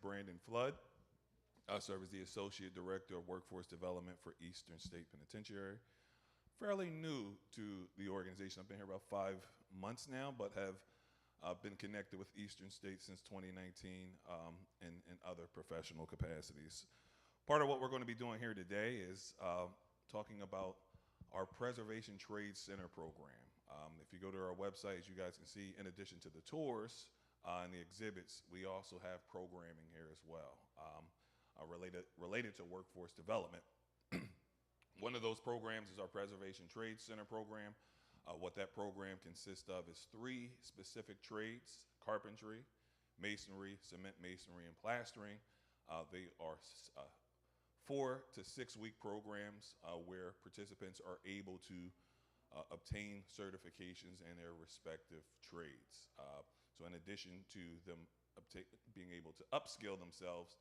Brandon Flood. I serve as the Associate Director of Workforce Development for Eastern State Penitentiary. Fairly new to the organization. I've been here about 5 months now, but have been connected with Eastern State since 2019 in other professional capacities. Part of what we're going to be doing here today is talking about our Preservation Trade Center program. If you go to our website, as you guys can see, in addition to the tours and the exhibits, we also have programming here as well related to workforce development. One of those programs is our Preservation Trade Center program. What that program consists of is 3 specific trades: carpentry, masonry, cement masonry, and plastering. They are 4 to 6 week programs where participants are able to obtain certifications in their respective trades. So in addition to them being able to upskill themselves,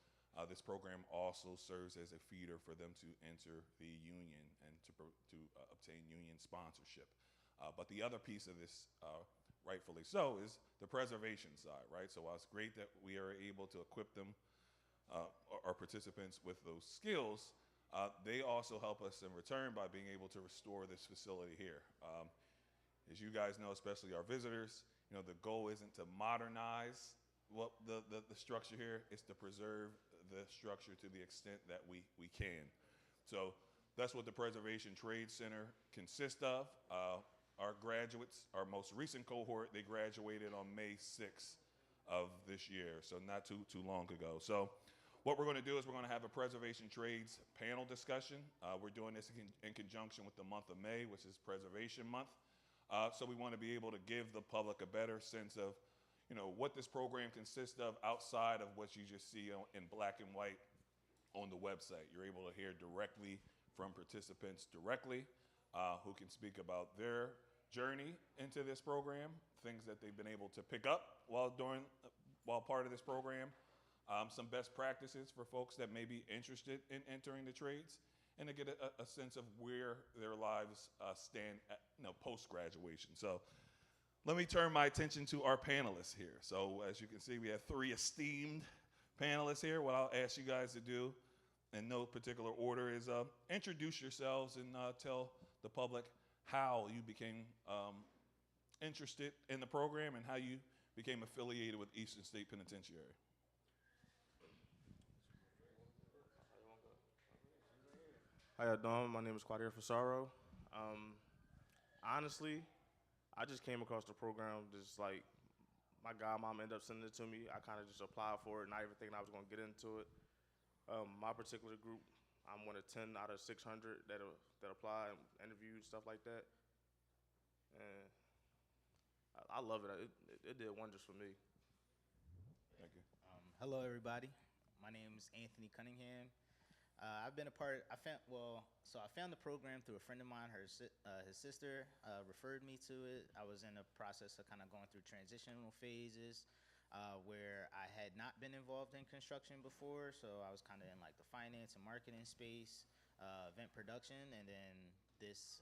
this program also serves as a feeder for them to enter the union and to obtain union sponsorship. But the other piece of this, rightfully so, is the preservation side, right? So while it's great that we are able to equip them, our participants, with those skills, they also help us in return by being able to restore this facility here. As you guys know, especially our visitors, the goal isn't to modernize the structure here, it's to preserve the structure to the extent that we can. So that's what the Preservation Trade Center consists of. Our graduates, our most recent cohort, they graduated on May 6th of this year, so not too long ago. So what we're going to do is we're going to have a preservation trades panel discussion. We're doing this in conjunction with the month of May, which is Preservation Month. So we want to be able to give the public a better sense of what this program consists of outside of what you just see in black and white on the website. You're able to hear directly from participants directly who can speak about their journey into this program, things that they've been able to pick up while part of this program, some best practices for folks that may be interested in entering the trades, and to get a sense of where their lives stand at, post-graduation. So let me turn my attention to our panelists here. So as you can see, we have 3 esteemed panelists here. What I'll ask you guys to do, in no particular order, is introduce yourselves and tell the public how you became interested in the program and how you became affiliated with Eastern State Penitentiary. How y'all doing? My name is Quadir Fasaro. Honestly, I just came across the program just like my godmom ended up sending it to me. I kind of just applied for it, not even thinking I was going to get into it. My particular group, I'm one of 10 out of 600 that applied and interviewed, stuff like that. And I love it. It did wonders for me. Thank you. Hello, everybody. My name is Anthony Cunningham. I've been a part. I found the program through a friend of mine. His sister referred me to it. I was in the process of kind of going through transitional phases where I had not been involved in construction before, so I was kind of in like the finance and marketing space, event production, and then this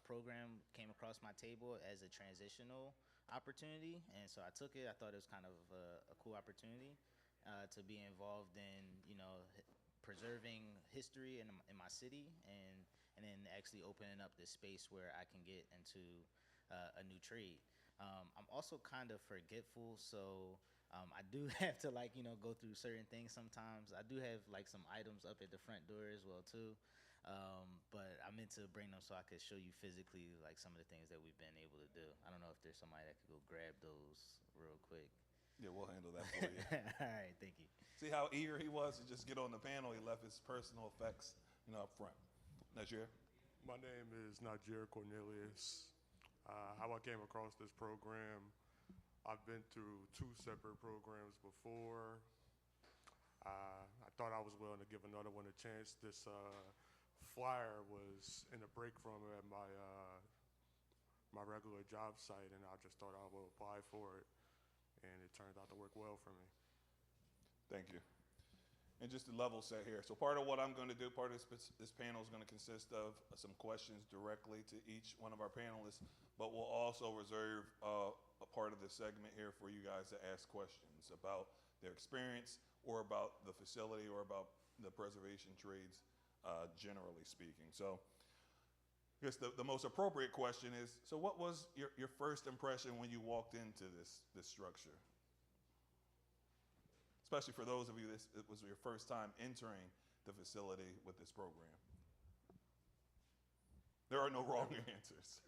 program came across my table as a transitional opportunity, and so I took it. I thought it was kind of a cool opportunity to be involved in, preserving history in my city, and then actually opening up this space where I can get into a new trade. I'm also kind of forgetful, so I do have to go through certain things sometimes. I do have some items up at the front door as well too, but I meant to bring them so I could show you physically some of the things that we've been able to do. I don't know if there's somebody that could go grab those real quick. Yeah, we'll handle that for you. All right, thank you. See how eager he was to just get on the panel? He left his personal effects, up front. Najir? My name is Najir Cornelius. How I came across this program, I've been through 2 separate programs before. I thought I was willing to give another one a chance. This flyer was in a break from at my regular job site, and I just thought I would apply for it. And it turned out to work well for me. Thank you. And just to level set here, so part of what I'm going to do, part of this panel is going to consist of some questions directly to each one of our panelists, but we'll also reserve a part of the segment here for you guys to ask questions about their experience or about the facility or about the preservation trades, generally speaking. So I guess the most appropriate question is, so what was your first impression when you walked into this structure? Especially for those of you, it was your first time entering the facility with this program. There are no wrong answers.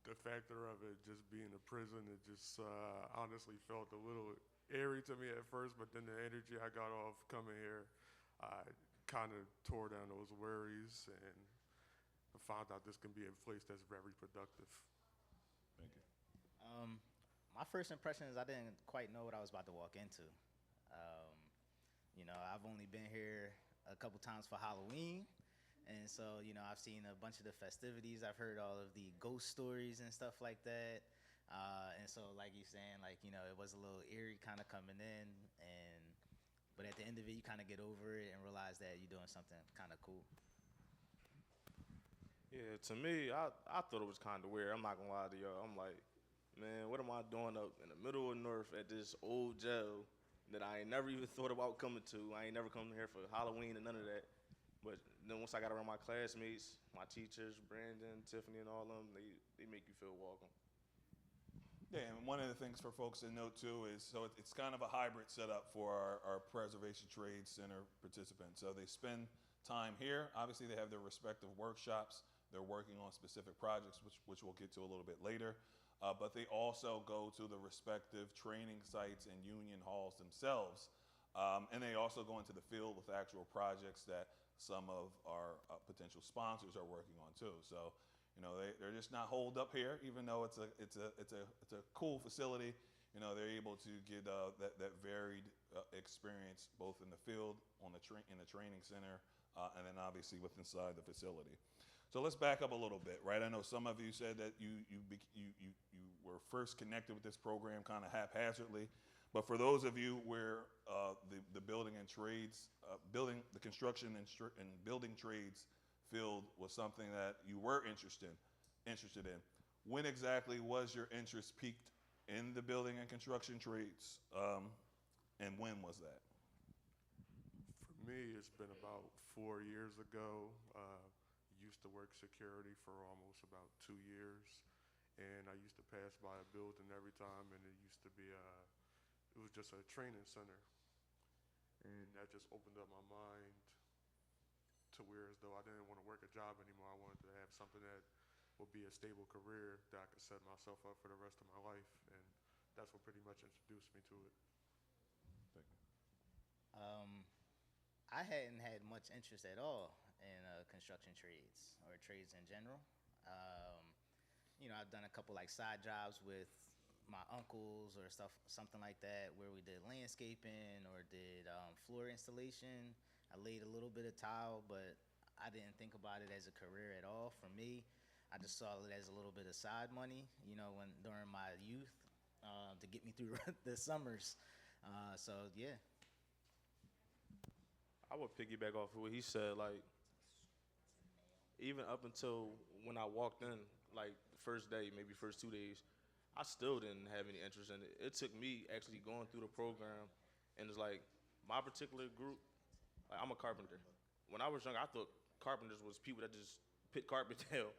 The factor of it just being a prison, it just honestly felt a little eerie to me at first, but then the energy I got off coming here, I kind of tore down those worries, and I found out this can be a place that's very productive. Thank you. My first impression is I didn't quite know what I was about to walk into. Um, I've only been here a couple times for Halloween. And so, I've seen a bunch of the festivities. I've heard all of the ghost stories and stuff like that. And so, like you're saying, it was a little eerie kind of coming in. But at the end of it, you kind of get over it and realize that you're doing something kind of cool. Yeah, to me, I thought it was kind of weird. I'm not gonna lie to y'all. I'm like, man, what am I doing up in the middle of North at this old jail that I ain't never even thought about coming to? I ain't never come here for Halloween and none of that. But then once I got around my classmates, my teachers, Brandon, Tiffany, and all of them, they make you feel welcome. Yeah, and one of the things for folks to note too is, so it's kind of a hybrid setup for our Preservation Trades Center participants. So they spend time here. Obviously, they have their respective workshops. They're working on specific projects, which we'll get to a little bit later. But they also go to the respective training sites and union halls themselves. And they also go into the field with actual projects that some of our potential sponsors are working on too. So, they're just not holed up here, even though it's a cool facility. They're able to get that varied experience both in the field, in the training center, and then obviously with inside the facility. So let's back up a little bit, right? I know some of you said that you were first connected with this program kind of haphazardly. But for those of you where the building and trades, the construction and building trades field was something that you were interested in, when exactly was your interest peaked in the building and construction trades, and when was that? For me, it's been about 4 years ago. Used to work security for almost about 2 years, and I used to pass by a building every time, and it used to be it was just a training center, and that just opened up my mind to where as though I didn't want to work a job anymore. I wanted to have something that would be a stable career that I could set myself up for the rest of my life, and that's what pretty much introduced me to it. Thank you. I hadn't had much interest at all in construction trades or trades in general. I've done a couple side jobs with my uncles or something like that, where we did landscaping or did floor installation. I laid a little bit of tile, but I didn't think about it as a career at all. For me, I just saw it as a little bit of side money, during my youth, to get me through the summers. So yeah. I would piggyback off of what he said. Even up until when I walked in, the first day, maybe first 2 days, I still didn't have any interest in it. It took me actually going through the program, and it's my particular group. I'm a carpenter. When I was young, I thought carpenters was people that just put carpet down.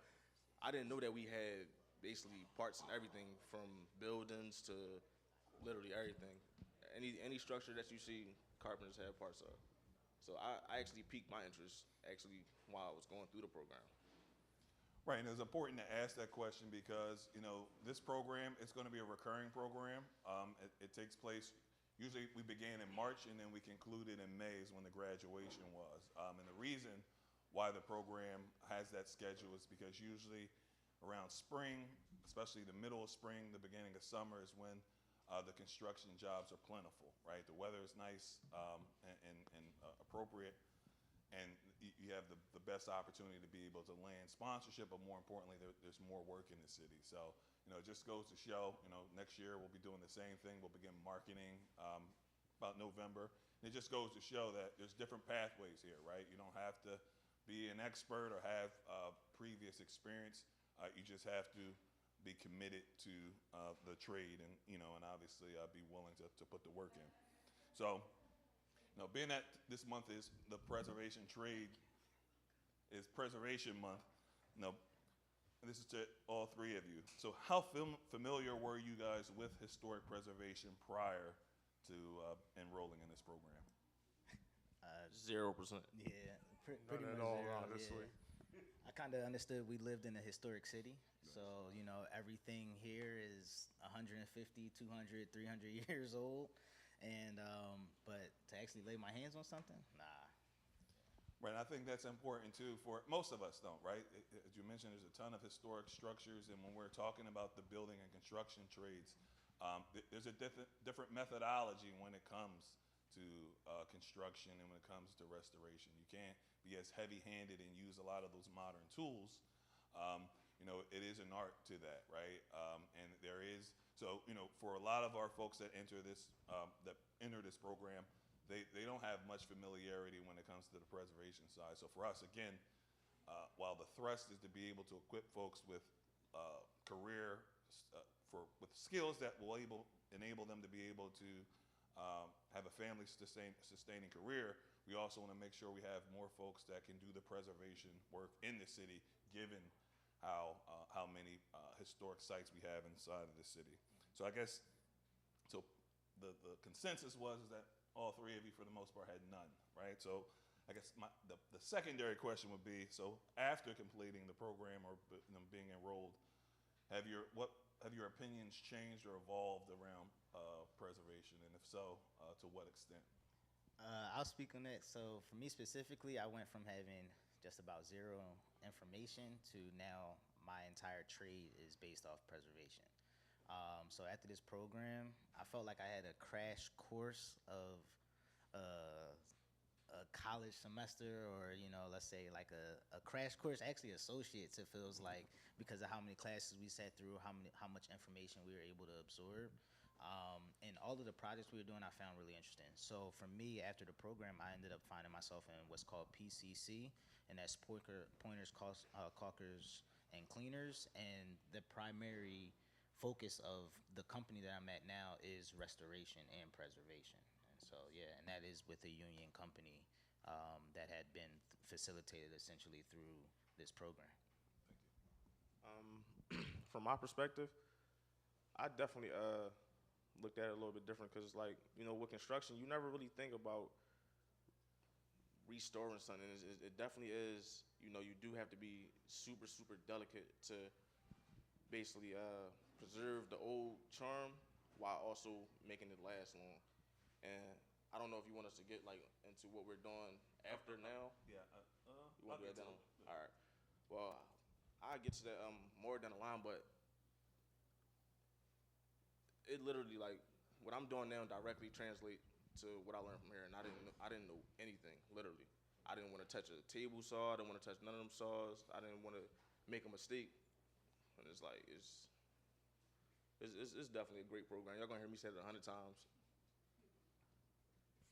I didn't know that we had basically parts and everything, from buildings to literally everything. Any structure that you see, carpenters have parts of. So I actually piqued my interest while I was going through the program. Right, and it's important to ask that question because, this program is going to be a recurring program. It takes place, usually we began in March and then we concluded in May is when the graduation was. And the reason why the program has that schedule is because usually around spring, especially the middle of spring, the beginning of summer is when the construction jobs are plentiful, right? The weather is nice and appropriate, and you have the best opportunity to be able to land sponsorship, but more importantly, there's more work in the city. So, it just goes to show, next year we'll be doing the same thing. We'll begin marketing about November. And it just goes to show that there's different pathways here, right? You don't have to be an expert or have previous experience. You just have to be committed to the trade, and and obviously be willing to put the work in. So, being that this month is the preservation trade is preservation month, you know, and this is to all three of you. So, how familiar were you guys with historic preservation prior to enrolling in this program? 0%. Yeah, None pretty at much all, zero. honestly. Yeah. I kind of understood we lived in a historic city, so everything here is 150, 200, 300 years old, and but to actually lay my hands on something, nah. Right, I think that's important too for most of us, don't, right? As you mentioned, there's a ton of historic structures, and when we're talking about the building and construction trades, there's a different methodology when it comes to construction and when it comes to restoration. You can't be as heavy-handed and use a lot of those modern tools. It is an art to that, right? And there is for a lot of our folks that enter this program, they don't have much familiarity when it comes to the preservation side. So for us, again, while the thrust is to be able to equip folks with career with skills that will enable them to be able to have a family sustaining career, we also want to make sure we have more folks that can do the preservation work in the city, given how many historic sites we have inside of the city. So I guess the consensus was that all three of you, for the most part, had none, right? So I guess the secondary question would be: so after completing the program or being enrolled, have your opinions changed or evolved around preservation, and if so, to what extent? I'll speak on that. So for me specifically, I went from having just about zero information to now my entire trade is based off preservation. So after this program, I felt like I had a crash course of a college semester, or let's say like a crash course, actually associates. It feels like, because of how many classes we sat through, how much information we were able to absorb. And all of the projects we were doing, I found really interesting. So for me, after the program, I ended up finding myself in what's called PCC, and that's pointers, caulkers, and cleaners. And the primary focus of the company that I'm at now is restoration and preservation. And so, yeah, and that is with a union company that had been facilitated essentially through this program. From my perspective, I definitely looked at it a little bit different, because like, with construction, you never really think about restoring something. It definitely is, you do have to be super, super delicate to basically preserve the old charm while also making it last long. And I don't know if you want us to get like into what we're doing after now. Yeah, You want to do that down? it. All right. Well, I'll get to that more down the line, but it literally, like, what I'm doing now directly translate to what I learned from here, and I didn't know anything, literally. I didn't want to touch a table saw. I didn't want to touch none of them saws. I didn't want to make a mistake. And it's like, it's definitely a great program. Y'all gonna hear me say it 100 times.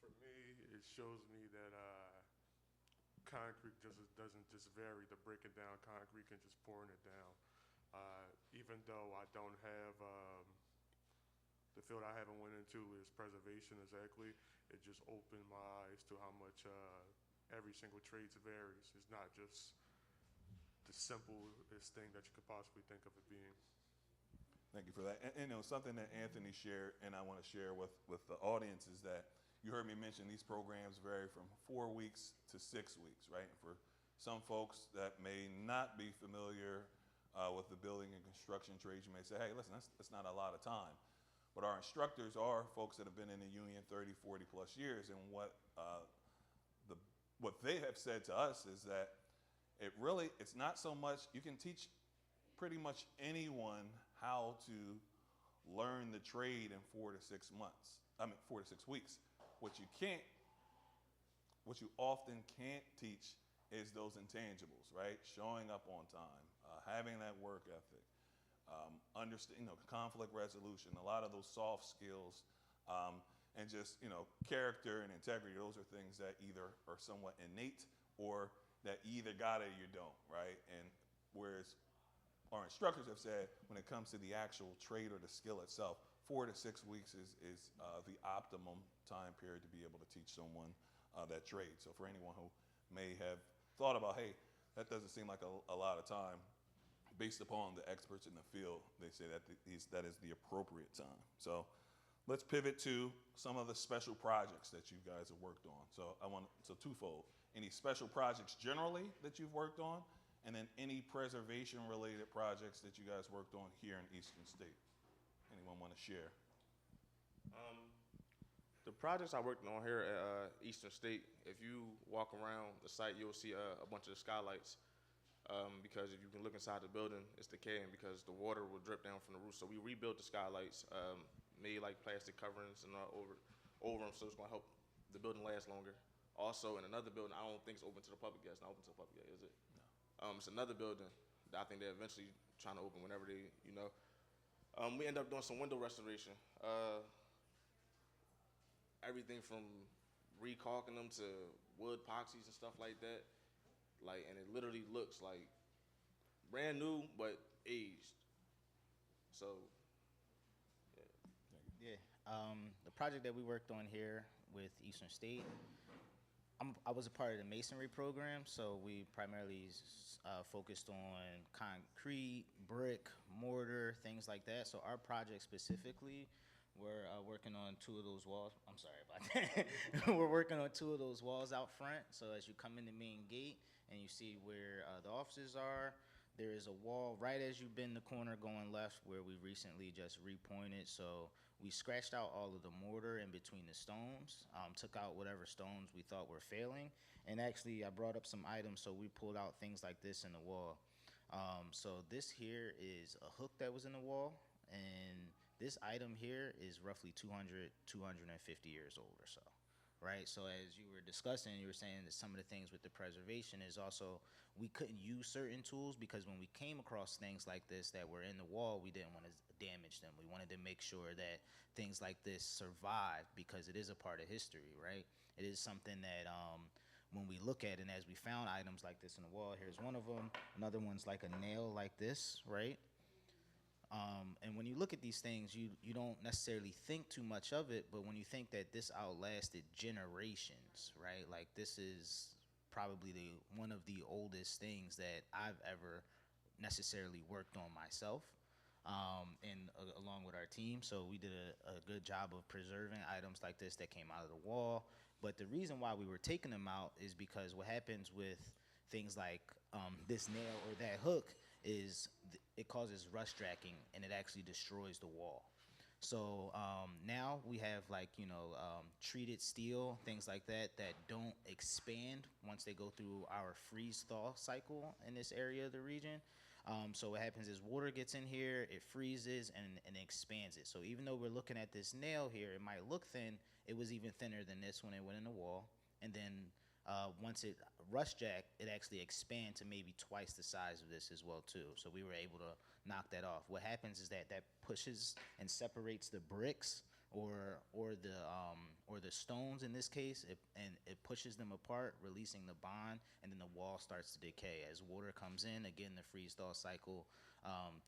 For me, it shows me that concrete doesn't just vary the breaking down concrete and just pouring it down. Even though I don't have the field I haven't went into is preservation exactly, it just opened my eyes to how much every single trade varies. It's not just the simplest thing that you could possibly think of it being. Thank you for that. And something that Anthony shared, and I want to share with the audience, is that you heard me mention these programs vary from 4 weeks to 6 weeks, right? And for some folks that may not be familiar with the building and construction trades, you may say, hey, listen, that's not a lot of time. But our instructors are folks that have been in the union 30, 40 plus years, and what they have said to us is that it's not so much, you can teach pretty much anyone how to learn the trade in 4 to 6 weeks. What you often can't teach is those intangibles, right? Showing up on time, having that work ethic, conflict resolution, a lot of those soft skills, and just, character and integrity. Those are things that either are somewhat innate or that you either got it or you don't, right? And whereas our instructors have said, when it comes to the actual trade or the skill itself, 4 to 6 weeks is the optimum time period to be able to teach someone that trade. So for anyone who may have thought about, hey, that doesn't seem like a lot of time, based upon the experts in the field, they say that that is the appropriate time. So let's pivot to some of the special projects that you guys have worked on. So twofold. Any special projects generally that you've worked on, and then any preservation-related projects that you guys worked on here in Eastern State. Anyone want to share? The projects I worked on here at Eastern State, if you walk around the site, you'll see a bunch of the skylights. Because if you can look inside the building, it's decaying because the water will drip down from the roof. So we rebuilt the skylights, made like plastic coverings and over them, so it's gonna help the building last longer. Also, in another building, I don't think it's open to the public yet. It's not open to the public yet, is it? No. It's another building that I think they're eventually trying to open whenever they, we end up doing some window restoration. Everything from recalking them to wood epoxies and stuff like that. And it literally looks like brand new, but aged. So, Yeah. The project that we worked on here with Eastern State, I was a part of the masonry program, so we primarily focused on concrete, brick, mortar, things like that. So our project specifically, we're working on 2 of those walls. I'm sorry about that. We're working on 2 of those walls out front. So as you come in the main gate and you see where the offices are, there is a wall right as you bend the corner going left where we recently just repointed. So we scratched out all of the mortar in between the stones, took out whatever stones we thought were failing. And actually, I brought up some items, so we pulled out things like this in the wall. So this here is a hook that was in the wall, and this item here is roughly 250 years old or so, right? So as you were discussing, you were saying that some of the things with the preservation is also we couldn't use certain tools because when we came across things like this that were in the wall, we didn't want to damage them. We wanted to make sure that things like this survived because it is a part of history, right? It is something that when we look at it, and as we found items like this in the wall, here's one of them. Another one's like a nail like this, right? And when you look at these things, you don't necessarily think too much of it, but when you think that this outlasted generations, right? Like this is probably one of the oldest things that I've ever necessarily worked on myself, along with our team. So we did a good job of preserving items like this that came out of the wall. But the reason why we were taking them out is because what happens with things like this nail or that hook is it causes rust jacking and it actually destroys the wall. So now we have treated steel, things like that don't expand once they go through our freeze-thaw cycle in this area of the region. So what happens is water gets in here, it freezes and expands it. So even though we're looking at this nail here, it might look thin, it was even thinner than this when it went in the wall. And then once it rust jacked, it actually expanded to maybe twice the size of this as well too. So we were able to knock that off. What happens is that pushes and separates the bricks or the stones in this case, and it pushes them apart, releasing the bond, and then the wall starts to decay. As water comes in, again, the freeze-thaw cycle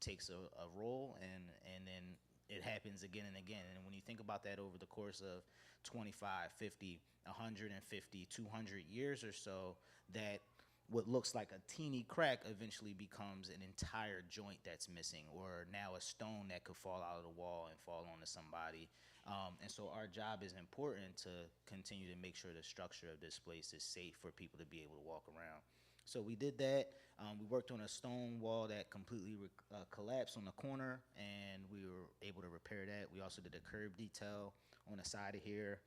takes a roll, and then it happens again and again. And when you think about that over the course of 25, 50, 150, 200 years or so, that what looks like a teeny crack eventually becomes an entire joint that's missing, or now a stone that could fall out of the wall and fall onto somebody. And so our job is important to continue to make sure the structure of this place is safe for people to be able to walk around. So we did that. We worked on a stone wall that completely collapsed on the corner, and we were able to repair that. We also did a curb detail on the side of here.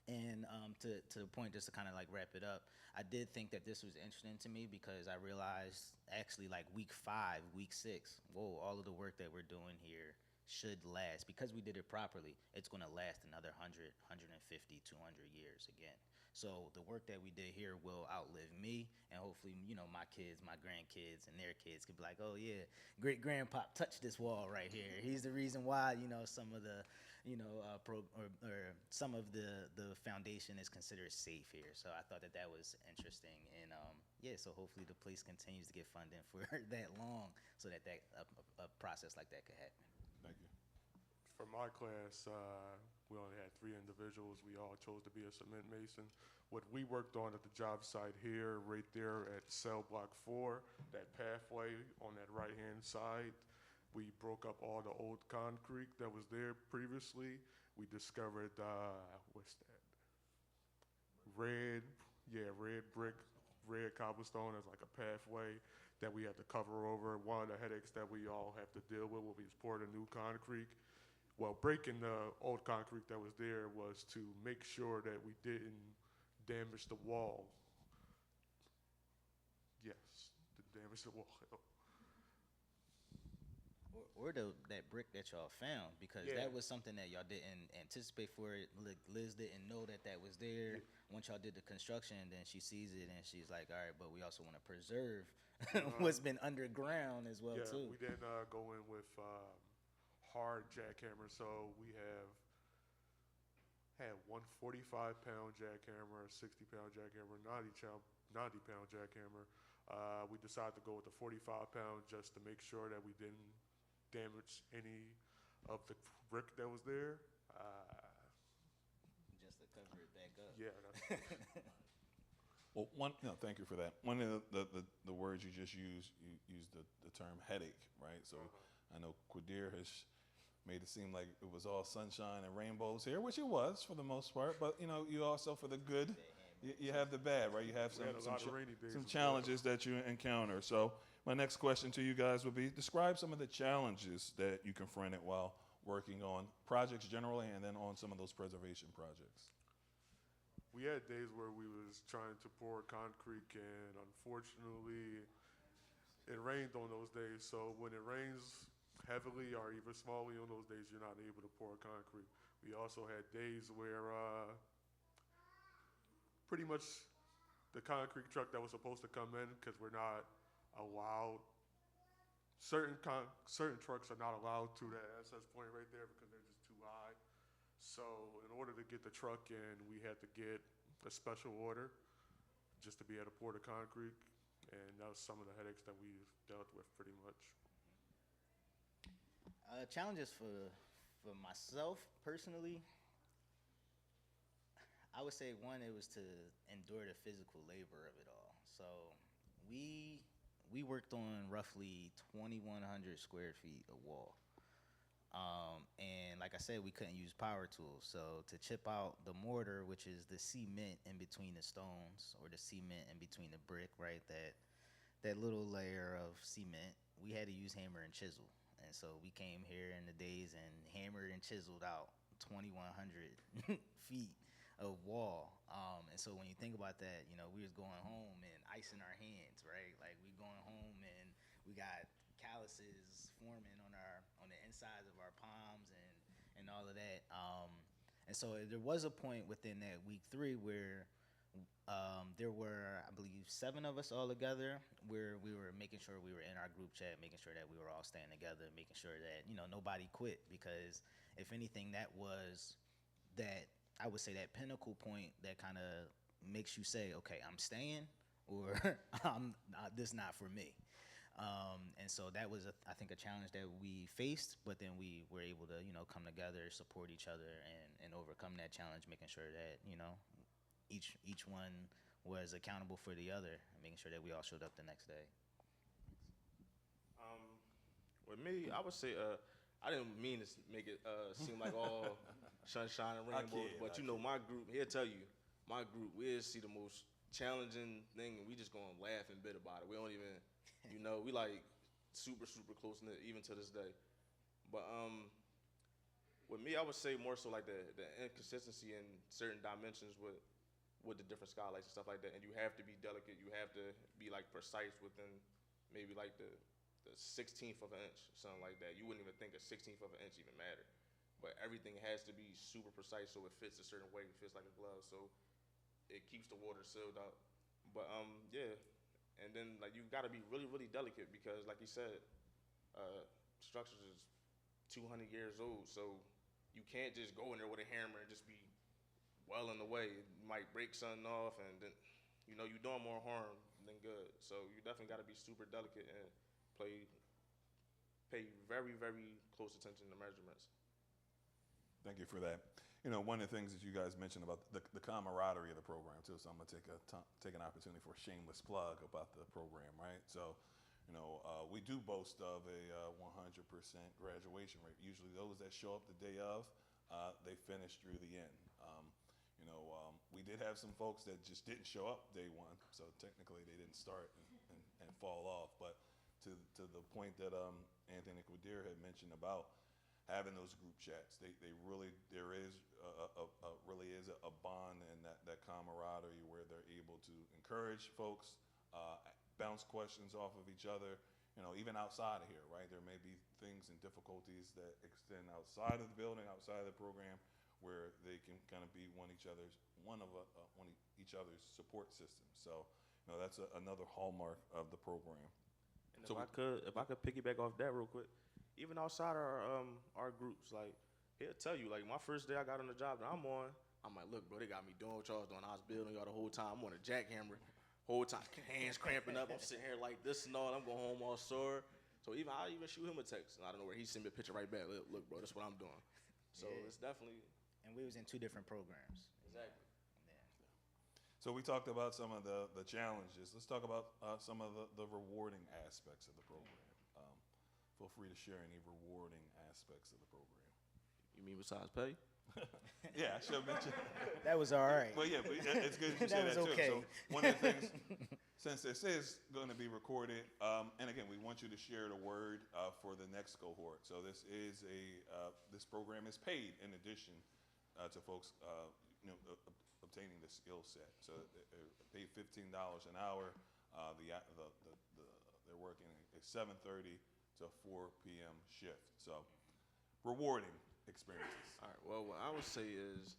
And to the point, just to kind of like wrap it up, I did think that this was interesting to me because I realized actually like week 5, week 6, whoa, all of the work that we're doing here should last. Because we did it properly, it's going to last another 100, 150, 200 years again. So the work that we did here will outlive me, and hopefully, my kids, my grandkids, and their kids could be like, oh yeah, great grandpa touched this wall right here. He's the reason why, some of the or some of the foundation is considered safe here. So I thought that was interesting, and yeah. So hopefully the place continues to get funding for that long, so that a process like that could happen. Thank you. For my class, we only had 3 individuals. We all chose to be a cement mason. What we worked on at the job site here, right there at cell block 4, that pathway on that right-hand side, we broke up all the old concrete that was there previously. We discovered, what's that? Red brick, red cobblestone as like a pathway that we had to cover over. One of the headaches that we all have to deal with when we poured the new concrete. Well, breaking the old concrete that was there was to make sure that we didn't damage the wall. Yes, to damage the wall. Or that brick that y'all found, because Yeah. that was something that y'all didn't anticipate for it. Liz didn't know that was there. Once y'all did the construction, then she sees it and she's like, all right, but we also want to preserve what's been underground as well, too. We didn't go in with hard jackhammer, so we had one 45-pound jackhammer, a 60-pound jackhammer, 90-pound jackhammer. We decided to go with the 45-pound just to make sure that we didn't damage any of the brick that was there. Just to cover it back up. Yeah. Well, thank you for that. One of the words you just used, you used the term headache, right? So I know Quadir has made it seem like it was all sunshine and rainbows here, which it was for the most part. But you also, for the good, you have the bad, right? You have some challenges that you encounter. So my next question to you guys would be: describe some of the challenges that you confronted while working on projects generally, and then on some of those preservation projects. We had days where we was trying to pour concrete, and unfortunately, it rained on those days. So when it rains heavily or even smallly on those days, you're not able to pour concrete. We also had days where pretty much the concrete truck that was supposed to come in, because we're not allowed, certain trucks are not allowed to that access point right there because they're just too high. So in order to get the truck in, we had to get a special order just to be able to pour the concrete, and that was some of the headaches that we dealt with pretty much. Challenges for myself personally, I would say one, it was to endure the physical labor of it all. So we worked on roughly 2,100 square feet of wall. And like I said, we couldn't use power tools. So to chip out the mortar, which is the cement in between the stones, or the cement in between the brick, right? That little layer of cement, we had to use hammer and chisel. And so we came here in the days and hammered and chiseled out 2,100 feet of wall. And so when you think about that, we was going home and icing our hands, right? Like, we going home and we got calluses forming on the insides of our palms and all of that. And so there was a point within that week 3 where there were, I believe, 7 of us all together, where we were making sure we were in our group chat, making sure that we were all staying together, making sure that nobody quit, because if anything, that was that, I would say, that pinnacle point that kind of makes you say, okay, I'm staying, or this not for me. And so that was, I think, a challenge that we faced, but then we were able to, come together, support each other, and overcome that challenge, making sure that, each one was accountable for the other, and making sure that we all showed up the next day. With me, I would say, I didn't mean to make it seem like all sunshine and rainbows, but my group, he'll tell you, my group, we see the most challenging thing, and we just gonna laugh and bit about it. We don't even, we like super, super close knit even to this day. But with me, I would say more so like the inconsistency in certain dimensions with the different skylights and stuff like that. And you have to be delicate. You have to be like precise within maybe like the 16th of an inch, something like that. You wouldn't even think a 16th of an inch even mattered. But everything has to be super precise so it fits a certain way. It fits like a glove, so it keeps the water sealed out. But yeah, and then like you got to be really, really delicate, because like you said, structures is 200 years old. So you can't just go in there with a hammer and just be well in the way. You might break something off, and then you're doing more harm than good. So you definitely got to be super delicate and pay very, very close attention to measurements. Thank you for that. One of the things that you guys mentioned about the camaraderie of the program too. So I'm gonna take an opportunity for a shameless plug about the program, right? So, we do boast of a 100% graduation rate. Usually, those that show up the day of, they finish through the end. We did have some folks that just didn't show up day one, so technically they didn't start and fall off. But to the point that Anthony Quadir had mentioned about having those group chats, there is really is a bond and that camaraderie where they're able to encourage folks, bounce questions off of each other. Even outside of here, right? There may be things and difficulties that extend outside of the building, outside of the program, where they can kind of be one each other's support system. So, that's another hallmark of the program. And So if I could piggyback off that real quick, even outside our groups, like he'll tell you, like my first day I got on the job that I'm on, I'm like, look, bro, they got me doing what y'all was doing. I was building y'all the whole time. I'm on a jackhammer, whole time, hands cramping up. I'm sitting here like this and all. I'm going home all sore. So I even shoot him a text. I don't know where he sent me a picture right back. Look, bro, that's what I'm doing. So Yeah. it's definitely And we was in 2 different programs. exactly. Yeah. So we talked about some of the challenges. Let's talk about some of the rewarding aspects of the program. Feel free to share any rewarding aspects of the program. You mean besides pay? Yeah, I should mention. That was all right. But yeah, it's good you That say was that too. okay. So one of the things, since this is going to be recorded, and again, we want you to share the word for the next cohort. So this program is paid in addition to folks, obtaining the skill set. So they're paid $15 an hour. They're working a 7:30 to 4 p.m. shift. So rewarding experiences. All right. Well, what I would say is,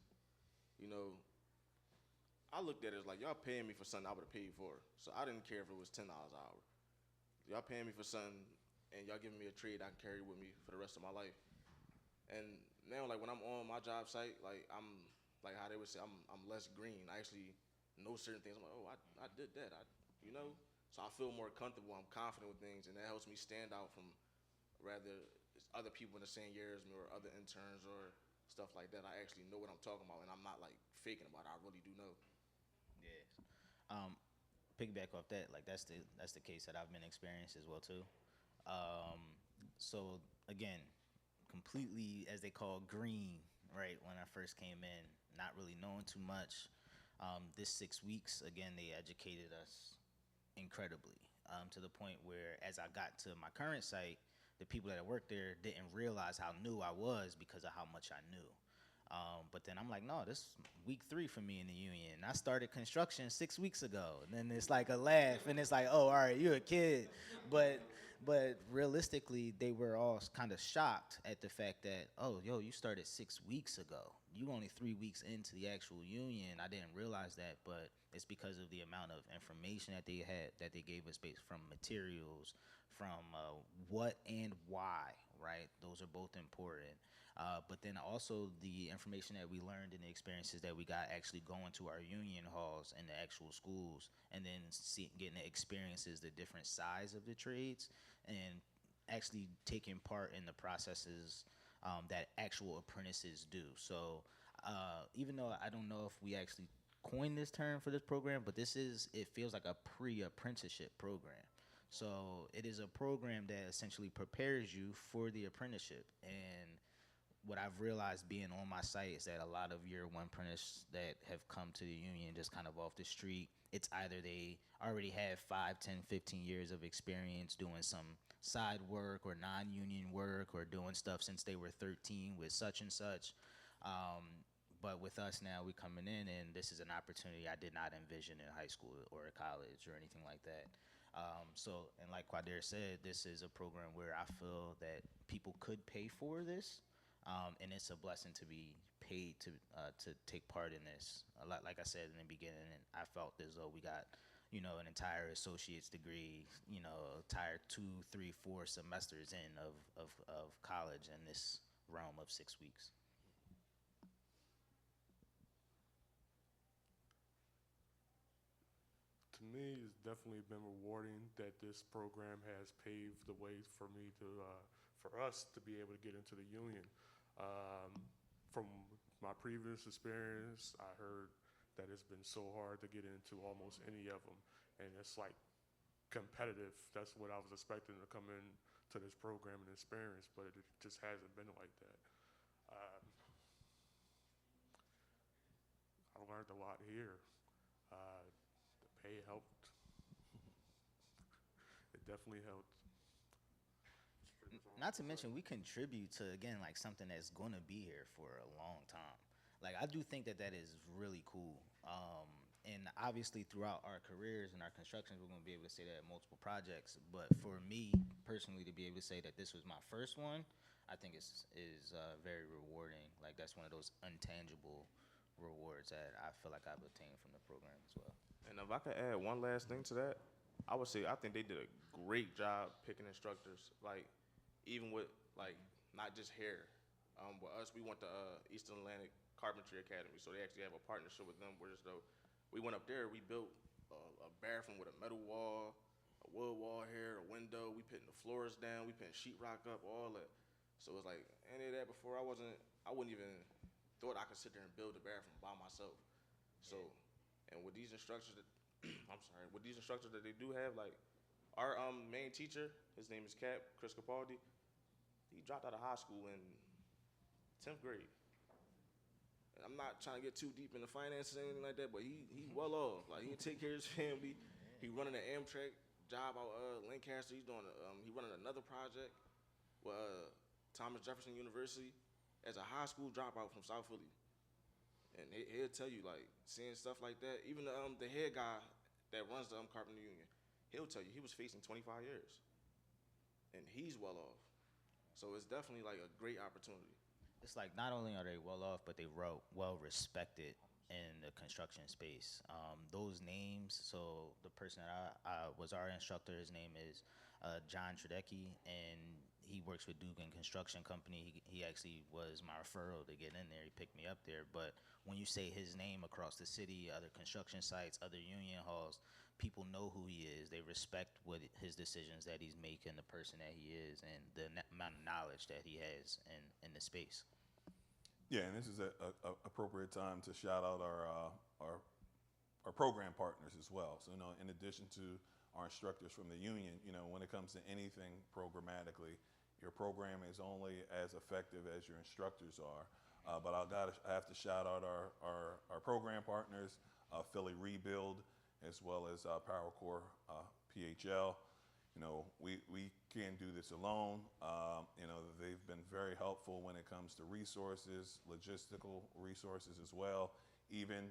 I looked at it as like y'all paying me for something I would have paid for. So I didn't care if it was $10 an hour. Y'all paying me for something, and y'all giving me a trade I can carry with me for the rest of my life. And now, like when I'm on my job site, like I'm like how they would say, I'm less green. I actually know certain things. I'm like, oh, I did that. So I feel more comfortable. I'm confident with things, and that helps me stand out from rather other people in the same year as me or other interns or stuff like that. I actually know what I'm talking about, and I'm not like faking about it. I really do know. Yeah. Piggyback off that, like that's the case that I've been experiencing as well too. So again, completely as they call green, right? When I first came in, not really knowing too much. This 6 weeks, again, they educated us incredibly, to the point where as I got to my current site, the people that worked there didn't realize how new I was because of how much I knew. But then I'm like, no, this is week 3 for me in the union. I started construction 6 weeks ago. And then it's like a laugh, and it's like, oh, all right, you're a kid. But realistically, they were all kind of shocked at the fact that, oh, yo, you started 6 weeks ago. You only 3 weeks into the actual union. I didn't realize that, but it's because of the amount of information that they gave us based from materials, from what and why, right? Those are both important. But then also the information that we learned and the experiences that we got actually going to our union halls and the actual schools, and then getting the experiences, the different sides of the trades, and actually taking part in the processes that actual apprentices do. So even though I don't know if we actually coined this term for this program, but it feels like a pre-apprenticeship program. So it is a program that essentially prepares you for the apprenticeship. And what I've realized being on my site is that a lot of year 1 apprentices that have come to the union just kind of off the street, it's either they already have 5, 10, 15 years of experience doing some side work or non-union work or doing stuff since they were 13 with such and such. But with us now, we coming in, and this is an opportunity I did not envision in high school or college or anything like that. And like Quadir said, this is a program where I feel that people could pay for this, and it's a blessing to be paid to take part in this. Like I said in the beginning, I felt as though we got, an entire associate's degree, entire 2, 3, 4 semesters in of college in this realm of 6 weeks. To me, it's definitely been rewarding that this program has paved the way for me to, for us to be able to get into the union. From my previous experience, I heard that it's been so hard to get into almost any of them, and it's like competitive. That's what I was expecting to come in to this program and experience, but it just hasn't been like that. Um, I learned a lot here. The pay helped. It definitely helped. Not to mention, we contribute to, again, like something that's going to be here for a long time. Like, I do think that that is really cool. And obviously, throughout our careers and our constructions, we're going to be able to say that at multiple projects. But for me personally, to be able to say that this was my first one, I think is very rewarding. Like, that's one of those intangible rewards that I feel like I've obtained from the program as well. And if I could add one last thing to that, I would say I think they did a great job picking instructors. Like, even with like not just hair. With us, we went to Eastern Atlantic Carpentry Academy, so they actually have a partnership with them. Where just though we went up there, we built a bathroom with a metal wall, a wood wall here, a window. We putting the floors down, we putting sheetrock up, all that. So it's like any of that before I wouldn't even thought I could sit there and build a bathroom by myself. So, and with these instructors that with these instructors that they do have, like our main teacher, his name is Chris Capaldi. He dropped out of high school in 10th grade. And I'm not trying to get too deep into finances or anything like that, but he well off. Like, he take care of his family. He running an Amtrak job out Lancaster. He's doing he running another project with Thomas Jefferson University as a high school dropout from South Philly. And he'll tell you, like, seeing stuff like that. Even the head guy that runs the Carpenter Union, he'll tell you he was facing 25 years, and he's well off. So it's definitely like a great opportunity. It's like not only are they well off, but they well respected in the construction space. Those names. So the person that I was our instructor, his name is John Tredecki, and he works with Dugan Construction Company. He actually was my referral to get in there. He picked me up there. But when you say his name across the city, other construction sites, other union halls, people know who he is. They respect what his decisions that he's making, the person that he is, and the amount of knowledge that he has in the space. Yeah, and this is a appropriate time to shout out our program partners as well. So, in addition to our instructors from the union, when it comes to anything programmatically, your program is only as effective as your instructors are. But I have to shout out our program partners, Philly Rebuild, as well as PowerCore PHL. We can't do this alone. They've been very helpful when it comes to resources, logistical resources as well, even,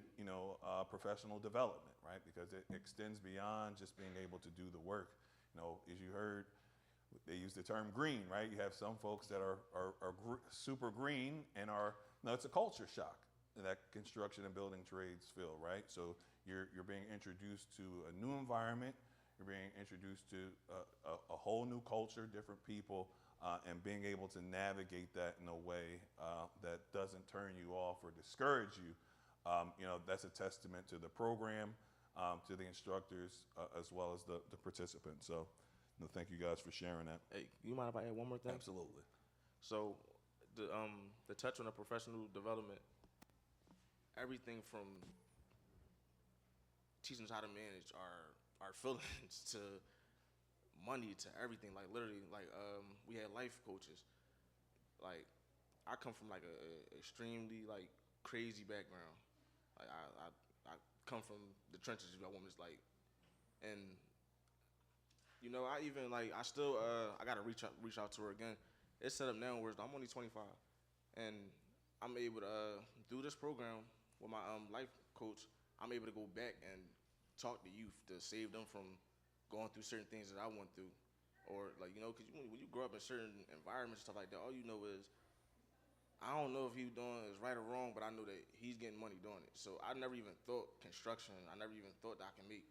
professional development, right? Because it extends beyond just being able to do the work. As you heard, they use the term green, right? You have some folks that are super green and it's a culture shock that construction and building trades feel, right? So you're being introduced to a new environment. You're being introduced to a whole new culture, different people, and being able to navigate that in a way that doesn't turn you off or discourage you. That's a testament to the program, to the instructors, as well as the participants. So, thank you guys for sharing that. Hey, you mind if I add one more thing? Absolutely. So, the touch on the professional development, everything from teaching us how to manage our feelings to money to everything. Like, literally, like, we had life coaches. Like, I come from like a extremely like crazy background. Like, I come from the trenches, if y'all want me to, like, and I even like I still I gotta reach out to her again. It's set up now where I'm only 25, and I'm able to through this program with my life coach, I'm able to go back and talk to youth to save them from going through certain things that I went through, or like because when you grow up in certain environments and stuff like that, all you know is I don't know if he's doing is right or wrong, but I know that he's getting money doing it. So I never even thought construction. I never even thought that I can make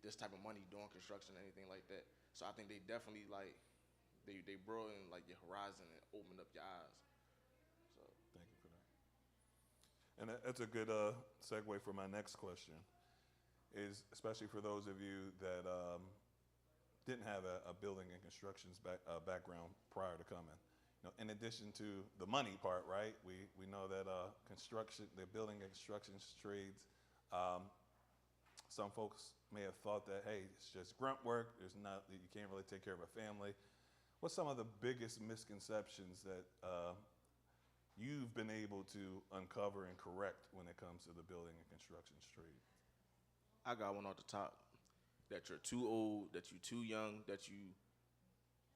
this type of money doing construction or anything like that. So I think they definitely like they broaden like your horizon and open up your eyes. So Thank you for that. And that's a good segue for my next question. is especially for those of you that didn't have a building and constructions background prior to coming. You know, in addition to the money part, right? We know that construction, the building and construction trades. Some folks may have thought that, hey, it's just grunt work. There's not, you can't really take care of a family. What's some of the biggest misconceptions that you've been able to uncover and correct when it comes to the building and construction trade? I got one off the top. That you're too old, that you're too young, that you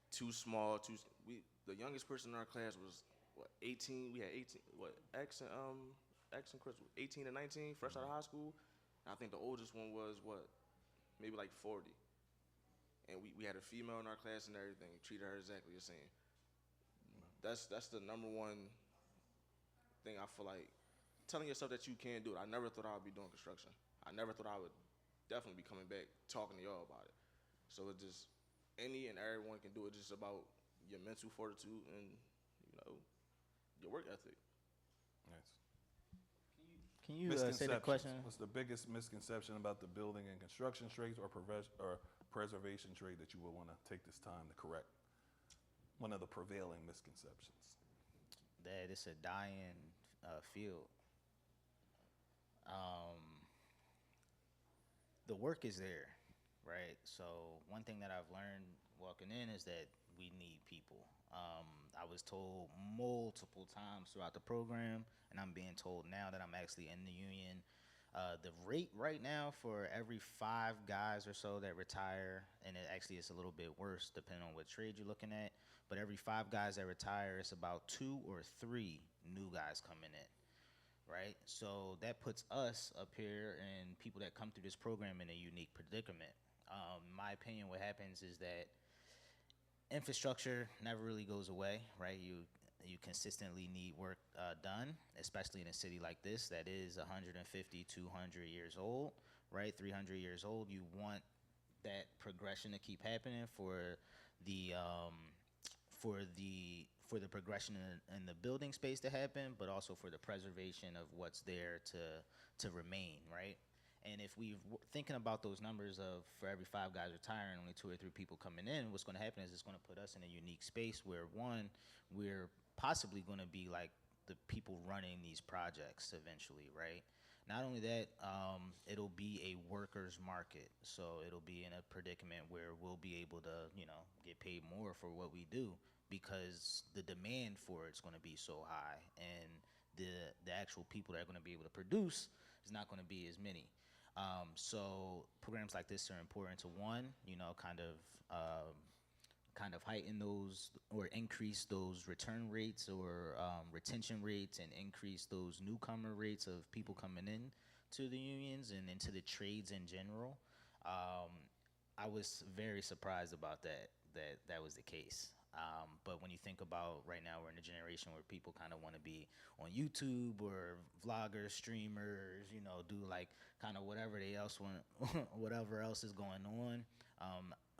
too small. The youngest person in our class was what 18. We had 18. What X and Chris 18 and 19, fresh out of high school. And I think the oldest one was what maybe like 40. And we had a female in our class and everything. Treated her exactly the same. That's the number one thing I feel like telling yourself that you can do it. I never thought I would be doing construction. I never thought I would definitely be coming back talking to y'all about it. So it just any and everyone can do it. Just about your mental fortitude and your work ethic. Nice. Can you say the question? What's the biggest misconception about the building and construction trades or preservation trade that you would want to take this time to correct? One of the prevailing misconceptions. That it's a dying field. The work is there, right? So one thing that I've learned walking in is that we need people. I was told multiple times throughout the program, and I'm being told now that I'm actually in the union. The rate right now for every 5 guys or so that retire, and it actually is a little bit worse depending on what trade you're looking at, but every 5 guys that retire, it's about 2 or 3 new guys coming in. Right, so that puts us up here and people that come through this program in a unique predicament. In my opinion, what happens is that infrastructure never really goes away, right? You consistently need work done, especially in a city like this that is 150, 200 years old, right? 300 years old. You want that progression to keep happening for the progression in the building space to happen, but also for the preservation of what's there to remain, right? And if we're thinking about those numbers of for every 5 guys retiring, only 2 or 3 people coming in, what's going to happen is it's going to put us in a unique space where, one, we're possibly going to be like the people running these projects eventually, right? Not only that, it'll be a workers' market, so it'll be in a predicament where we'll be able to, get paid more for what we do, because the demand for it's going to be so high, and the actual people that are going to be able to produce is not going to be as many. So programs like this are important to, one, kind of heighten those or increase those return rates or retention rates, and increase those newcomer rates of people coming in to the unions and into the trades in general. I was very surprised about that was the case. But when you think about right now, we're in a generation where people kind of want to be on YouTube or vloggers, streamers, do like kind of whatever they else want, whatever else is going on,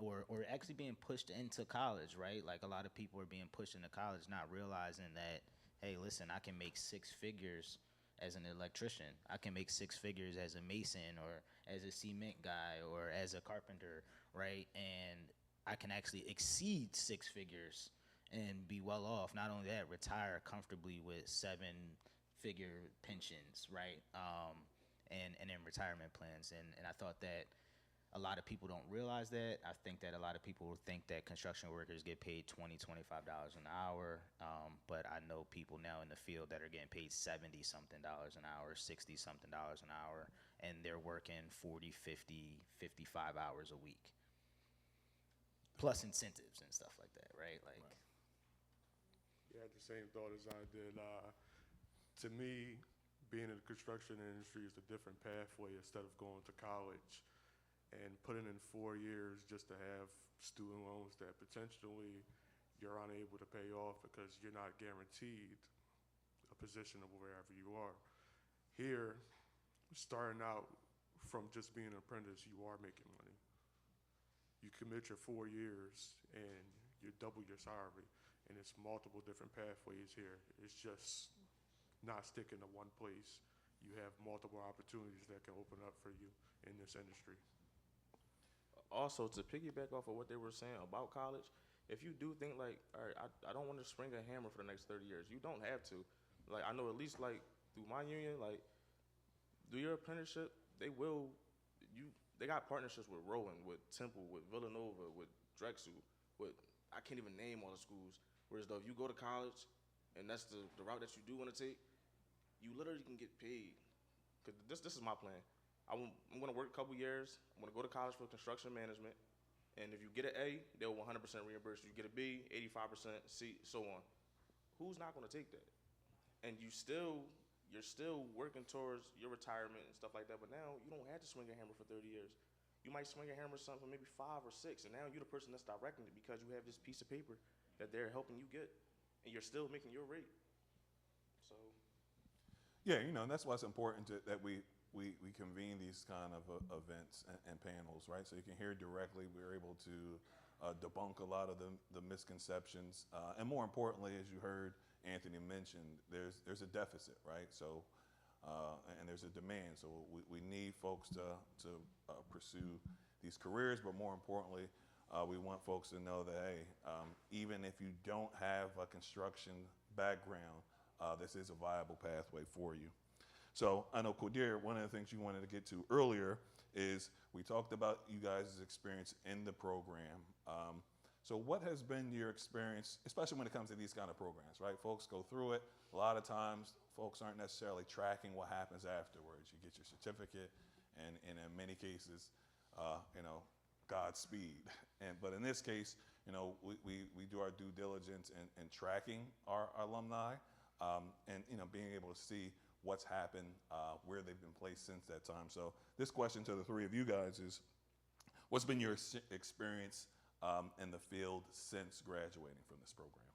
or actually being pushed into college, right? Like a lot of people are being pushed into college, not realizing that, hey, listen, I can make 6 figures as an electrician. I can make 6 figures as a mason or as a cement guy or as a carpenter, right? And I can actually exceed 6 figures and be well off. Not only that, retire comfortably with 7-figure pensions, right? And in retirement plans. And I thought that a lot of people don't realize that. I think that a lot of people think that construction workers get paid $20, $25 an hour. But I know people now in the field that are getting paid $70-something an hour, $60-something an hour, and they're working 40, 50, 55 hours a week. Plus incentives and stuff like that, right? Like, Right. Yeah, I had the same thought as I did. To me, being in the construction industry is a different pathway instead of going to college and putting in 4 years just to have student loans that potentially you're unable to pay off because you're not guaranteed a position of wherever you are. Here, starting out from just being an apprentice, you are making money. You commit your 4 years and you double your salary, and it's multiple different pathways here. It's just not sticking to one place. you have multiple opportunities that can open up for you in this industry. Also, to piggyback off of what they were saying about college, if you do think like, all right, I don't want to swing a hammer for the next 30 years, you don't have to. Like, I know at least like through my union, like, do your apprenticeship, they got partnerships with Rowan, with Temple, with Villanova, with Drexel, with, I can't even name all the schools. Whereas though, if you go to college and that's the route that you do want to take, you literally can get paid. Cause this is my plan. I'm gonna work a couple years. I'm gonna go to college for construction management. And if you get an A, they'll 100% reimburse you. You get a B, 85%, C, so on. Who's not gonna take that? And you're still working towards your retirement and stuff like that, but now you don't have to swing a hammer for 30 years. You might swing a hammer or something for maybe 5 or 6, and now you're the person that's directing it because you have this piece of paper that they're helping you get, and you're still making your rate. So, Yeah, that's why it's important that we convene these kind of events and panels, right? So you can hear directly. We're able to debunk a lot of the misconceptions, and more importantly, as you heard Anthony mention, there's a deficit, right? So, and there's a demand. So we need folks to pursue these careers, but more importantly, we want folks to know that, hey, even if you don't have a construction background, this is a viable pathway for you. So I know, Kodir, one of the things you wanted to get to earlier is we talked about you guys' experience in the program. So what has been your experience, especially when it comes to these kind of programs, right? Folks go through it. A lot of times, folks aren't necessarily tracking what happens afterwards. You get your certificate, and in many cases, Godspeed. But in this case, we do our due diligence in tracking our alumni, and being able to see what's happened, where they've been placed since that time. So this question to the three of you guys is, what's been your experience in the field since graduating from this program?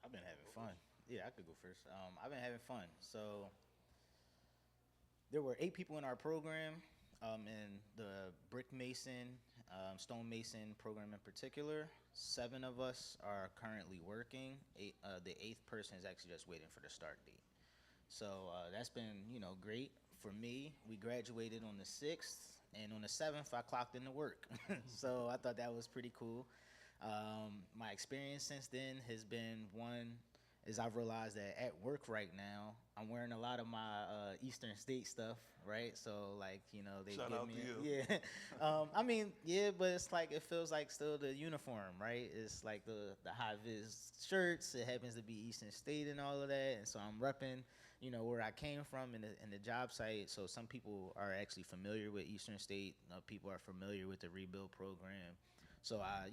I've been having fun. Yeah, I could go first. I've been having fun. So there were 8 people in our program, in the brick mason, stone mason program in particular. 7 of us are currently working. The 8th person is actually just waiting for the start date. So that's been, great for me. We graduated on the 6th, and on the 7th, I clocked into work. So I thought that was pretty cool. My experience since then has been, one, is I've realized that at work right now, I'm wearing a lot of my Eastern State stuff, right? So, like, they Shout give out me, to you. yeah. Yeah, but it's like, it feels like still the uniform, right? It's like the high-vis shirts. It happens to be Eastern State and all of that, and so I'm repping, where I came from in the job site. So some people are actually familiar with Eastern State. People are familiar with the rebuild program. So I,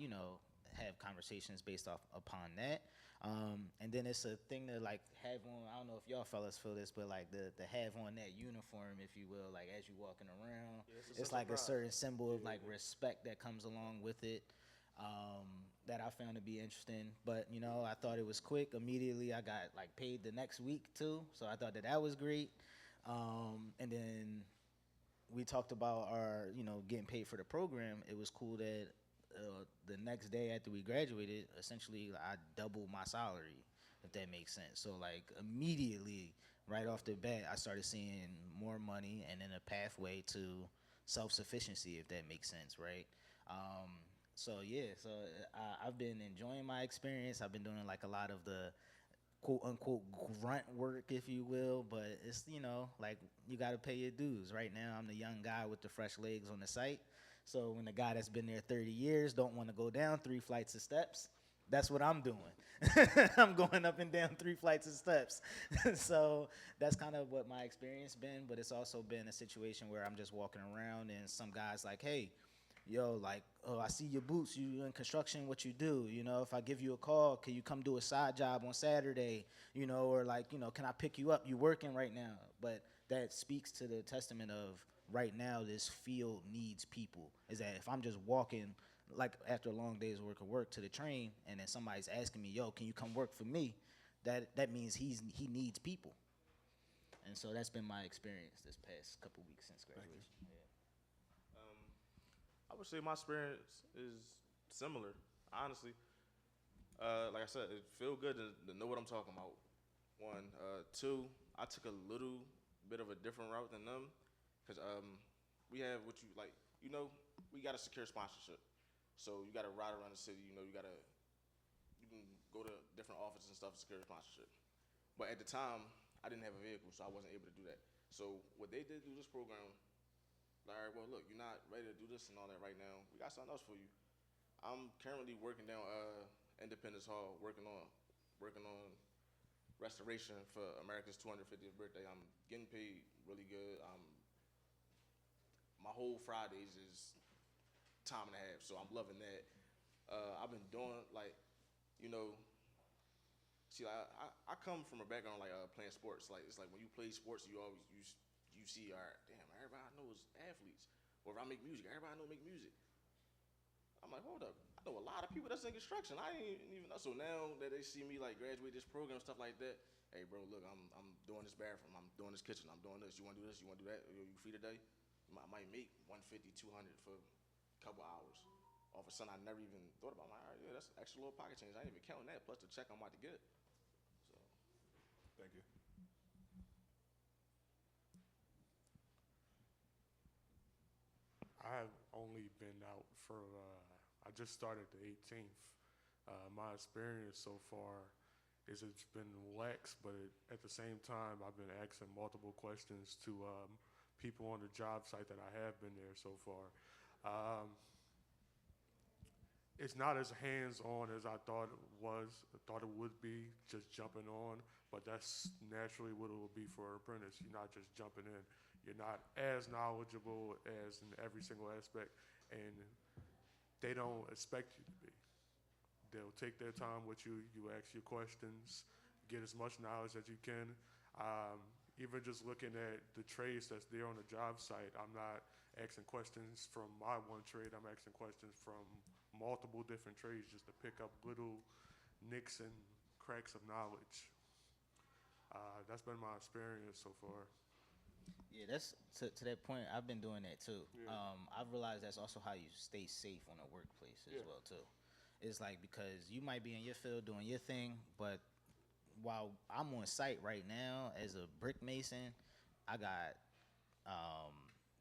have conversations based upon that. And then it's a thing to like have on, I don't know if y'all fellas feel this, but like the have on that uniform, if you will, like as you walking around, yeah, it's like a certain symbol of like respect that comes along with it. That I found to be interesting, but I thought it was quick. Immediately, I got like paid the next week too, so I thought that was great. And then we talked about our, getting paid for the program. It was cool that the next day after we graduated, essentially I doubled my salary, if that makes sense. So like immediately, right off the bat, I started seeing more money and then a pathway to self-sufficiency, if that makes sense, right? So I've been enjoying my experience. I've been doing like a lot of the quote unquote grunt work, if you will, but it's, like you got to pay your dues. Right now, I'm the young guy with the fresh legs on the site. So when the guy that's been there 30 years don't want to go down 3 flights of steps, that's what I'm doing. I'm going up and down 3 flights of steps. So that's kind of what my experience been, but it's also been a situation where I'm just walking around and some guy's like, hey, yo, like, oh, I see your boots. You in construction, what you do? If I give you a call, can you come do a side job on Saturday? Or like, can I pick you up? You working right now? But that speaks to the testament of right now this field needs people. Is that if I'm just walking, like after a long day's work of work to the train, and then somebody's asking me, yo, can you come work for me? That means he needs people. And so that's been my experience this past couple weeks since graduation. Yeah. I would say my experience is similar, honestly. Like I said, it feel good to know what I'm talking about. 1, 2, I took a little bit of a different route than them, cause we have what you like. You know, we got to secure sponsorship. So you got to ride around the city. You know, you can go to different offices and stuff to secure sponsorship. But at the time, I didn't have a vehicle, so I wasn't able to do that. So what they did through this program, like, all right, well, look, you're not ready to do this and all that right now. We got something else for you. I'm currently working down Independence Hall, working on restoration for America's 250th birthday. I'm getting paid really good. My whole Fridays is time and a half, so I'm loving that. I've been doing like, you know, see, like, I come from a background like playing sports. Like it's like when you play sports, you always you see, all right, damn, everybody I know is athletes. Or if I make music, everybody I know make music. I'm like, hold up, I know a lot of people that's in construction. I ain't even know. So now that they see me like graduate this program, stuff like that. Hey, bro, look, I'm doing this bathroom, I'm doing this kitchen, I'm doing this. You want to do this? You want to do that? You free today? I might make 150, 200 for a couple hours. All of a sudden, I never even thought about my. All right, yeah, that's extra little pocket change. I ain't even counting that plus the check I'm about to get. So, Thank you. I have only been out for, I just started the 18th. My experience so far is it's been lax, but at the same time, I've been asking multiple questions to people on the job site that I have been there so far. It's not as hands-on as I thought it would be, just jumping on, but that's naturally what it will be for an apprentice. You're not just jumping in. You're not as knowledgeable as in every single aspect, and they don't expect you to be. They'll take their time with you. You ask your questions, get as much knowledge as you can. Even just looking at the trades that's there on the job site, I'm not asking questions from my one trade. I'm asking questions from multiple different trades just to pick up little nicks and cracks of knowledge. That's been my experience so far. Yeah, that's to that point. I've been doing that too. Yeah. I've realized that's also how you stay safe on a workplace as Yeah. well too. It's like because you might be in your field doing your thing, but while I'm on site right now as a brick mason, I got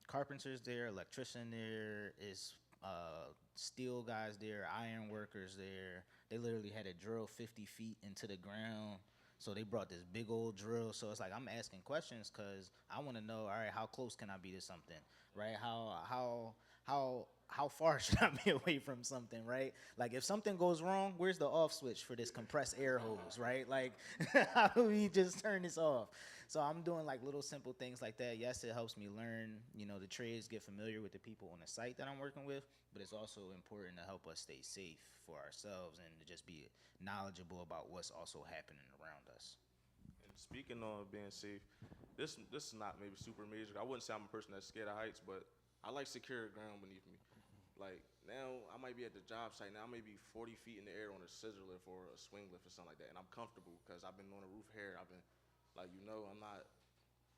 carpenters there, electrician there, is steel guys there, iron workers there. They literally had to drill 50 feet into the ground. So they brought this big old drill. So it's like I'm asking questions because I want to know, all right, how close can I be to something, right? How far should I be away from something, right? Like if something goes wrong, where's the off switch for this compressed air hose, right? Like how do we just turn this off? So I'm doing like little simple things like that. Yes, it helps me learn, the trades, get familiar with the people on the site that I'm working with, but it's also important to help us stay safe for ourselves and to just be knowledgeable about what's also happening around us. and speaking on being safe, this is not maybe super major. I wouldn't say I'm a person that's scared of heights, but I like secure ground beneath me. Like now, I might be at the job site. Now I may be 40 feet in the air on a scissor lift or a swing lift or something like that, and I'm comfortable because I've been on the roof here. I've been, like, I'm not.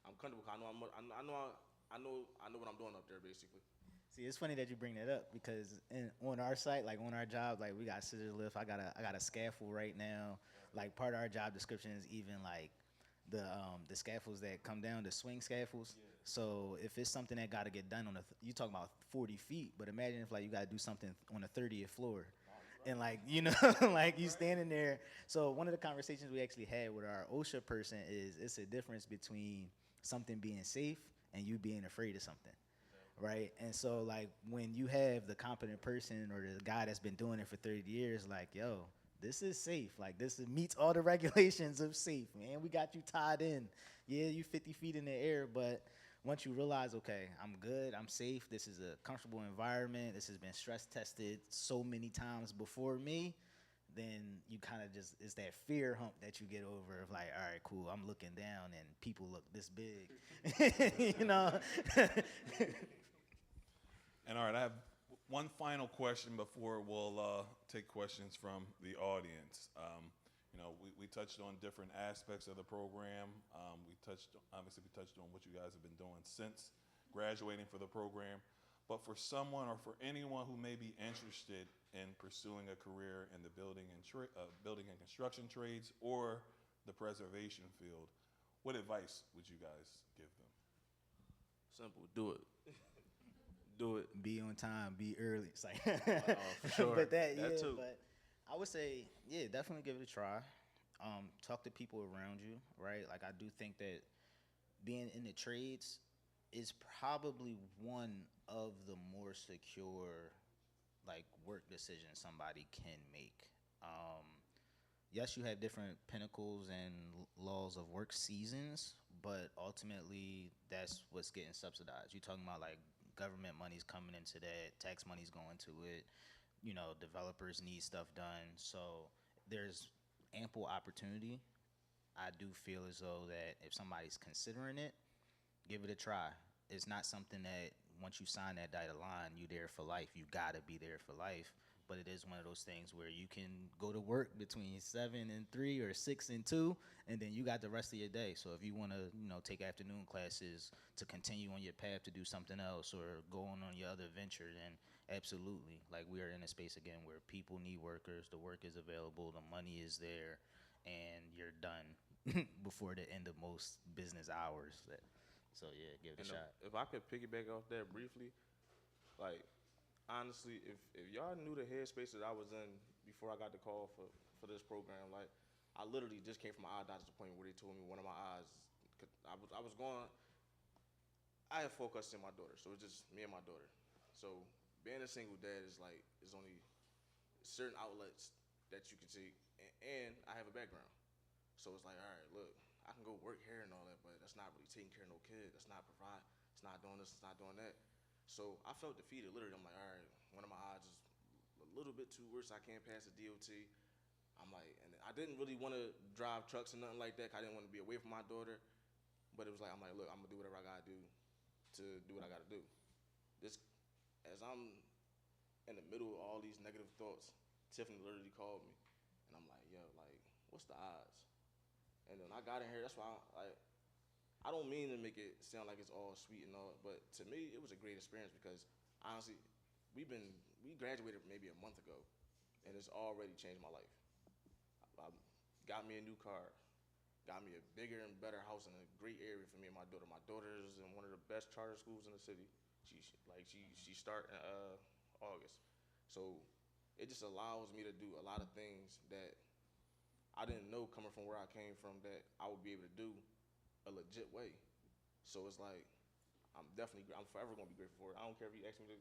I'm comfortable. I know what I'm doing up there basically. See, it's funny that you bring that up because on our site, like on our job, like we got scissor lift. I got a scaffold right now. Like part of our job description is even like the scaffolds that come down, the swing scaffolds. Yeah. So if it's something that got to get done you talking about 40 feet, but imagine if like you got to do something on the 30th floor. And like, like you standing there. So one of the conversations we actually had with our OSHA person is it's a difference between something being safe and you being afraid of something. Right. And so like when you have the competent person or the guy that's been doing it for 30 years, like, yo, this is safe. Like meets all the regulations of safe, man. We got you tied in. Yeah, you 50 feet in the air, but once you realize, okay, I'm good, I'm safe, this is a comfortable environment, this has been stress tested so many times before me, then you kind of just, it's that fear hump that you get over of like, all right, cool, I'm looking down and people look this big, And all right, I have one final question before we'll take questions from the audience. We touched on different aspects of the program. We touched on what you guys have been doing since graduating for the program. But for someone or for anyone who may be interested in pursuing a career in the building and construction trades or the preservation field, what advice would you guys give them? Simple. Do it. Do it. Be on time, be early. It's like, For sure. but that too. but I would say, yeah, definitely give it a try. Talk to people around you, right? Like I do think that being in the trades is probably one of the more secure, like, work decisions somebody can make. Yes, you have different pinnacles and laws of work seasons, but ultimately that's what's getting subsidized. You're talking about like government money's coming into that, tax money's going to it. Developers need stuff done, so there's ample opportunity. I do feel as though that if somebody's considering it, give it a try. It's not something that once you sign that dotted line, you there for life. You gotta be there for life. But it is one of those things where you can go to work between 7 and 3 or 6 and 2, and then you got the rest of your day. So if you want to, take afternoon classes to continue on your path to do something else or go on your other venture, then absolutely. Like, we are in a space again where people need workers, the work is available, the money is there, and you're done before the end of most business hours. So yeah, give it a shot. If I could piggyback off that briefly, like, honestly, if y'all knew the headspace that I was in before I got the call for this program, like, I literally just came from an eye doctor's appointment where they told me one of my eyes, I had 4 custody of my daughter, so it's just me and my daughter. So being a single dad is only certain outlets that you can take, and I have a background. So it's like, all right, look, I can go work here and all that, but that's not really taking care of no kid. That's not provide. It's not doing this. It's not doing that. So I felt defeated. Literally, I'm like, all right, one of my odds is a little bit too worse. I can't pass the DOT. I'm like, and I didn't really want to drive trucks and nothing like that. 'Cause I didn't want to be away from my daughter. But it was like, I'm like, look, I'm gonna do whatever I gotta do to do what I gotta do. This, as I'm in the middle of all these negative thoughts, Tiffany literally called me, and I'm like, yo, like, what's the odds? And then I got in here. That's why I don't mean to make it sound like it's all sweet and all, but to me it was a great experience because honestly, we graduated maybe a month ago, and it's already changed my life. I got me a new car, got me a bigger and better house in a great area for me and my daughter. My daughter is in one of the best charter schools in the city. She start in August, so it just allows me to do a lot of things that I didn't know coming from where I came from that I would be able to do a legit way. So it's like, I'm forever gonna be grateful for it. I don't care if you ask me to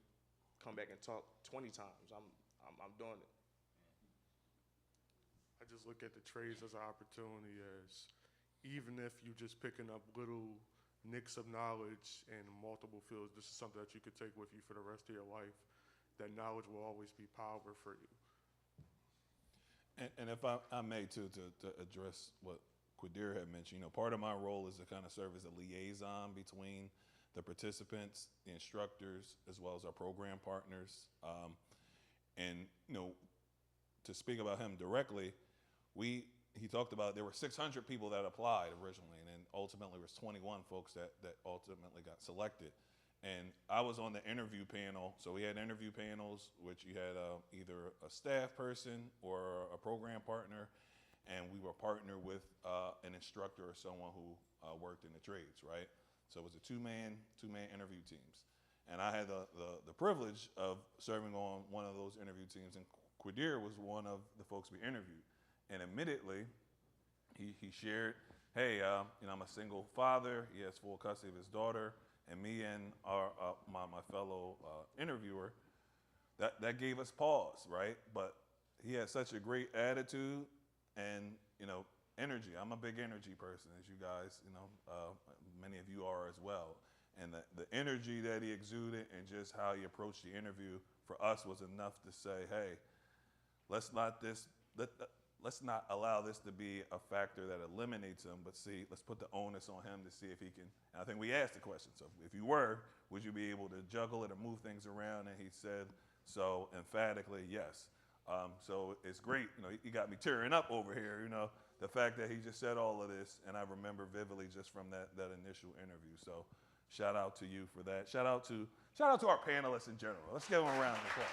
come back and talk 20 times. I'm doing it. I just look at the trades as an opportunity, as even if you just picking up little nicks of knowledge in multiple fields, this is something that you could take with you for the rest of your life. That knowledge will always be power for you. And if I may too, to address what Quadir had mentioned, part of my role is to kind of serve as a liaison between the participants, the instructors, as well as our program partners. And to speak about him directly, he talked about there were 600 people that applied originally, and then ultimately there was 21 folks that ultimately got selected. And I was on the interview panel, so we had interview panels, which you had either a staff person or a program partner, and we were partnered with an instructor or someone who worked in the trades, right? So it was a two-man interview teams. And I had the privilege of serving on one of those interview teams, and Quadir was one of the folks we interviewed. And admittedly, he shared, hey, I'm a single father, he has full custody of his daughter, and me and my fellow interviewer, that gave us pause, right? But he had such a great attitude and energy. I'm a big energy person, as you guys, many of you are as well. And the energy that he exuded and just how he approached the interview for us was enough to say, hey, let's not allow this to be a factor that eliminates him, but let's put the onus on him to see if he can. And I think we asked the question, so if you were, would you be able to juggle it or move things around? And he said so emphatically, yes. So it's great, he got me tearing up over here, the fact that he just said all of this, and I remember vividly just from that initial interview. So shout out to you for that. Shout out to our panelists in general. Let's give them a round of applause.